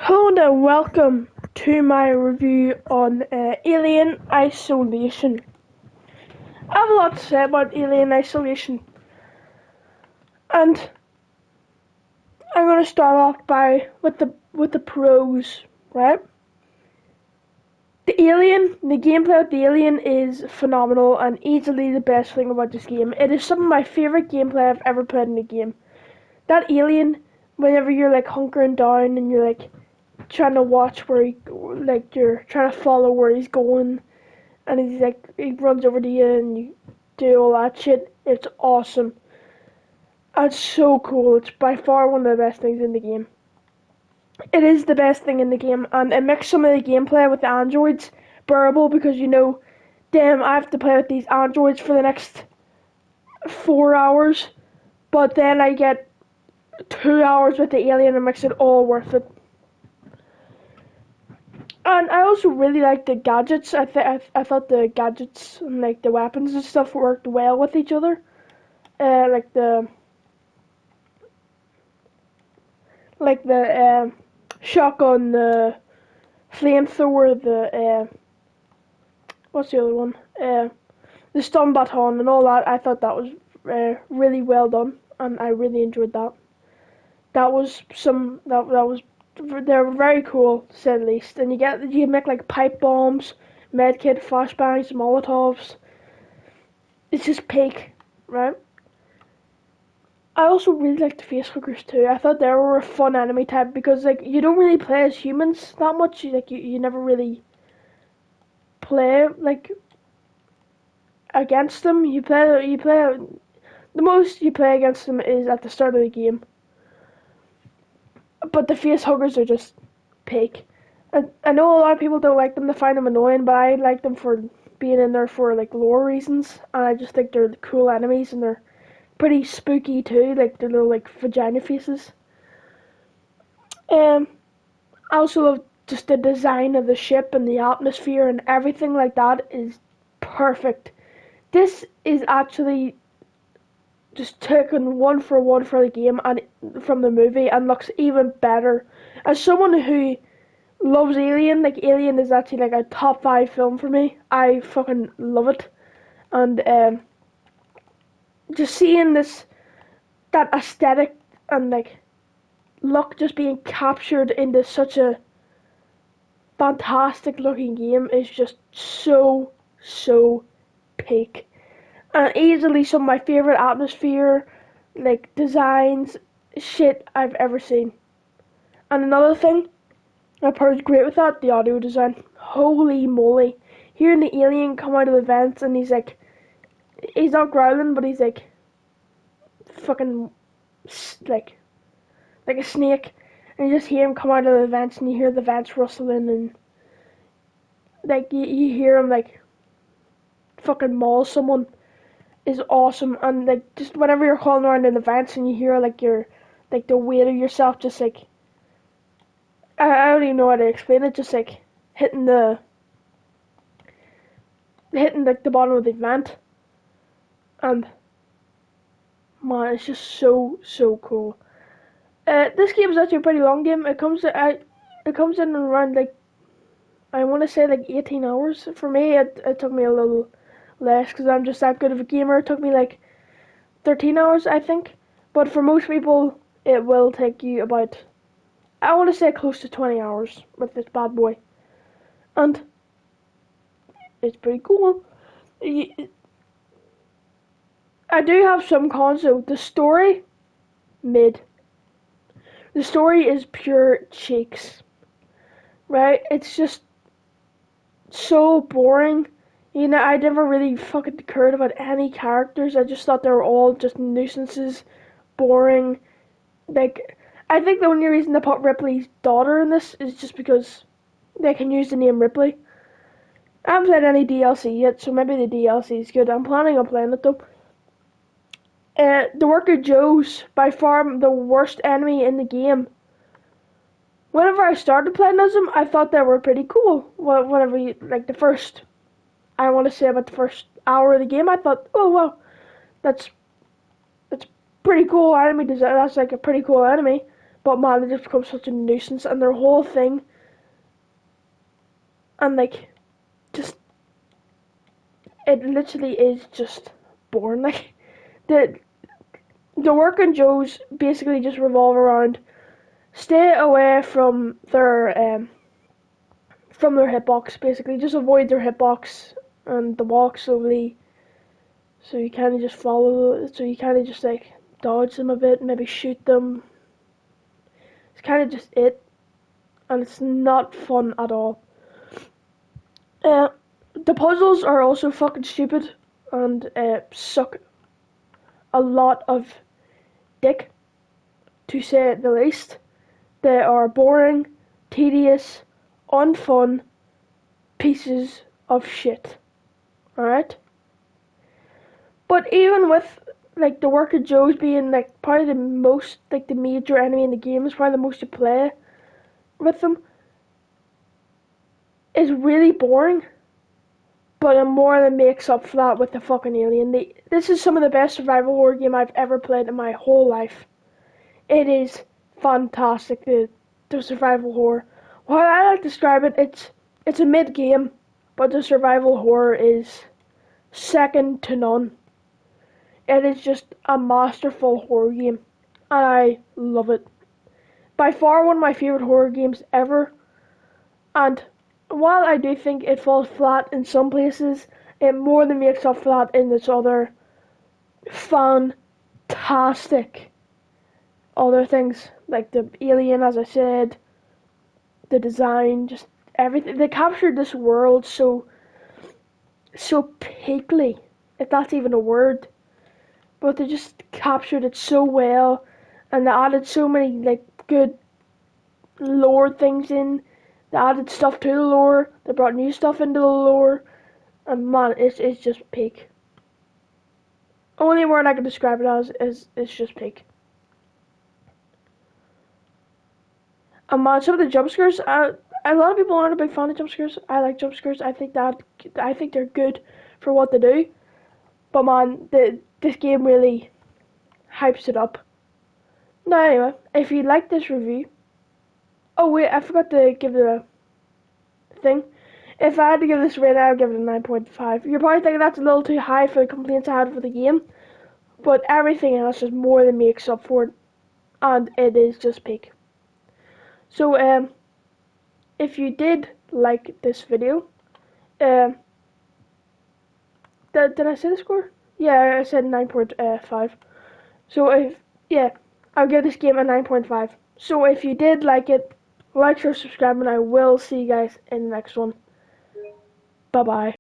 Hello and welcome to my review on Alien Isolation. I have a lot to say about Alien Isolation, and I'm going to start off with the pros, right? The gameplay of the Alien is phenomenal and easily the best thing about this game. It is some of my favorite gameplay I've ever played in a game. That alien, whenever you're like hunkering down and you're like trying to watch you're trying to follow where he's going, and he runs over to you and you do all that shit. It's awesome. It's so cool. It's by far one of the best things in the game. It is the best thing in the game, and it makes some of the gameplay with the androids bearable because damn, I have to play with these androids for the next 4 hours, but then I get 2 hours with the alien and makes it all worth it. And I also really like the gadgets. I thought the gadgets and like the weapons and stuff worked well with each other. Like the shotgun, the flamethrower, the what's the other one? The stun baton and all that. I thought that was really well done, and I really enjoyed that. That was they were very cool, to say the least. And you make like pipe bombs, medkit, flashbangs, molotovs. It's just peak, right? I also really like the facehuggers too. I thought they were a fun enemy type because like you don't really play as humans that much. You never really play like against them. The most you play against them is at the start of the game. But the facehuggers are just peak. I know a lot of people don't like them, they find them annoying, but I like them for being in there for like lore reasons, and I just think they're cool enemies and they're pretty spooky too, like their little like vagina faces. I also love just the design of the ship and the atmosphere and everything like that is perfect. This is actually just taken one for one for the game and from the movie and looks even better. As someone who loves Alien, like Alien is actually like a top 5 film for me. I fucking love it. And just seeing that aesthetic and like look just being captured into such a fantastic looking game is just so peak. And easily some of my favourite atmosphere, like designs, shit I've ever seen. And another thing I've heard great with that, the audio design. Holy moly. Hearing the alien come out of the vents and he's not growling, but he's like fucking like a snake, and you just hear him come out of the vents and you hear the vents rustling and like you hear him like fucking maul someone is awesome. And like just whenever you're crawling around in the vents and you hear like the weight of yourself just like I don't even know how to explain it, just like hitting like the bottom of the vent, and man, it's just so cool. This game is actually a pretty long game. It comes in around like I want to say like 18 hours. For me, it took me a little less because I'm just that good of a gamer. It took me like 13 hours, I think. But for most people, it will take you about, I want to say close to 20 hours with this bad boy. And it's pretty cool. I do have some cons though. The story, mid. The story is pure cheeks. Right? It's just so boring. I never really fucking cared about any characters. I just thought they were all just nuisances, boring. Like, I think the only reason they put Ripley's daughter in this is just because they can use the name Ripley. I haven't played any DLC yet, so maybe the DLC is good. I'm planning on playing it though. The Worker Joes, by far the worst enemy in the game. Whenever I started playing as them, I thought they were pretty cool. Whenever I want to say about the first hour of the game, I thought, oh wow, that's pretty cool enemy design. That's like a pretty cool enemy. but man, they just become such a nuisance, and their whole thing, and like, just, it literally is just boring. Like, the working Joes basically just revolve around stay away from their hitbox, basically. Just avoid their hitbox and the walk slowly. So you kind of just follow, so you kind of just like dodge them a bit, maybe shoot them. It's kind of just it. And it's not fun at all. The puzzles are also fucking stupid and suck a lot of dick, to say the least. They are boring, tedious, unfun pieces of shit. Alright? But even with like the work of Joe's being like probably the most, like the major enemy in the game, is probably the most you play with them, is really boring. But it more than makes up for that with the fucking alien. This is some of the best survival horror game I've ever played in my whole life. It is fantastic, the survival horror. Well, I like to describe it, it's a mid game, but the survival horror is second to none. It is just a masterful horror game, and I love it. By far one of my favorite horror games ever, and while I do think it falls flat in some places, it more than makes up for that in its other fantastic other things, like the alien, as I said, the design, just everything. They captured this world so peakly, if that's even a word. But they just captured it so well, and they added so many like good lore things in. They added stuff to the lore. They brought new stuff into the lore, and man, it's just peak. Only word I can describe it as is it's just peak. And man, some of the jump scares, a lot of people aren't a big fan of jump scares. I like jump scares. I think they're good for what they do. But man, this game really hypes it up. Now anyway, if you like this review, oh wait, I forgot to give the thing. If I had to give this rating, I would give it a 9.5. You're probably thinking that's a little too high for the complaints I had for the game, but everything else just more than makes up for it, and it is just peak. So if you did like this video, did I say the score? Yeah, I said 9.5. So I'll give this game a 9.5. So if you did like it, like, share, subscribe, and I will see you guys in the next one. Bye bye.